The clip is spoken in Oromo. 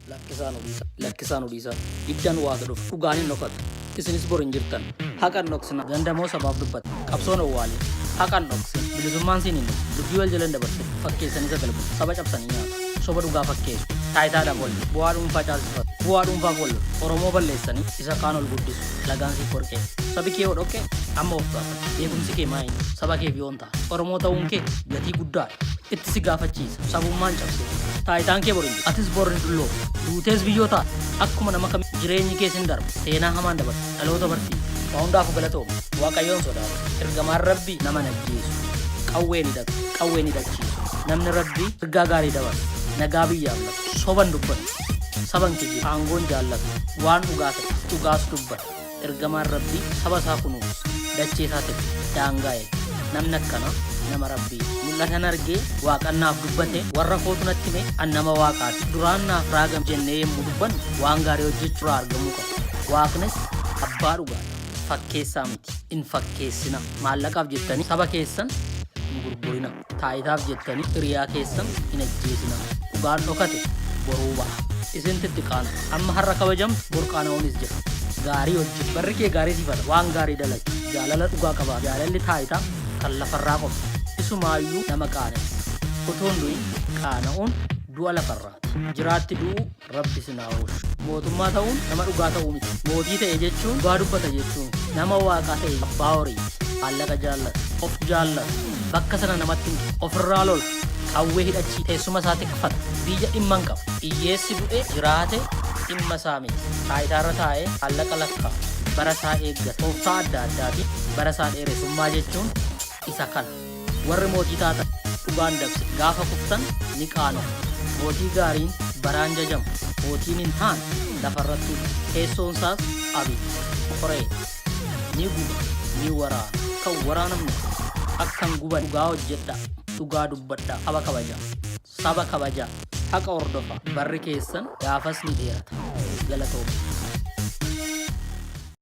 lakkisaan odisa ibdan waaqa dhufu dhugaan noqatu isinis bor hin jirtan haqan noqsina gandamoo sabaaf dubbat qabsoon owwaale haqan noqsin bilisummaan siin hin dubbii wal jalan dabarse fakkeessanii sagalbu saba cabsanii nyaatu soba dhugaa fakkeessu taayitaadhaan bolle bu'aa dhuunfaa caalsifatu bu'aa dhuunfaaf bolle oromoo balleessanii isa kaan ol guddisu lagaansii qorqee sabi kee hodhokke amma of baafata beekumsi kee maayin saba kee biyoon ta'a oromoo ta'uun kee gatii guddaadha itti si gaafachiisa sabummaan cabse taayitaan kee borin atis borin dulloo duutees biyyoo ta'a akkuma nama kam jireenyi kee sin darba seenaa hamaan dabarsa dhaloota bartii waa hundaafu galatooma waaqayyoon sodaatu ergamaan rabbii nama najjeesu qawween hidhachiisu namni rabbii ergaa gaarii dabarsa nagaa biyyaaf lafa soban dubbatu saban kee aangoon jaallatu waan dhugaa ta'e dhugaas dubbata ergamaan rabbii saba isaa kunuunsa dachee isaa ta'e daangaa'e namni akkana nama rabbii mul'atan argee waaqannaaf dubbate warra kootu natti hime annama waaqaati duraan naaf raagam jennee yemmuu dubbannu waan gaarii hojjechuurraa argamuu qabu waaqnis abbaa dhugaadha fakkeessaa miti in fakkeessina maallaqaaf jettanii saba keessan hin gurgurina taayitaaf jettanii hiriyaa keessan hin ajjeesina dhugaan dhokate boruu ba'a isin tittiqaana amma har'a kabajamtu bor qaana'uunis jira gaarii hojjetu barri kee gaarii sifata waan gaarii dalagi jaalala dhugaa qaba jaalalli taayitaa kan lafarraa qofa isumaayyuu nama qaanessa utuun du'i qaana'uun du'a lafarraati jiraatti du'u rabbi sinaa oolchu mootummaa ta'uun nama dhugaa ta'uu miti mootii ta'e jechuun dhugaa dubbata jechuun nama waaqaa ta'e abbaa horii maallaqa jaallatu of jaallatu bakka sana namatti ofirraa lola qawwee hidhachii teessuma isaa tiksata biyya dhimma hin qabu hiyyeessi du'e jiraate dhimma isaa miti taayitaarra taa'ee maallaqa lakkaa bara isaa eeggata tooftaa adda addaafi bara isaa dheeressummaa jechuun isa kana warri mootii taatan dhugaan dabse gaafa kuftan ni qaanof mootii gaariin baraan jajamu mootiin hin taane lafarratti teessoon isaas abii qoree ni guba ni waraana kan waraanamne akkan guban dhugaa hojjedha dhugaa dubbadha saba kabaja haqa hordofa barri keessan gaafas ni dheerata galatooma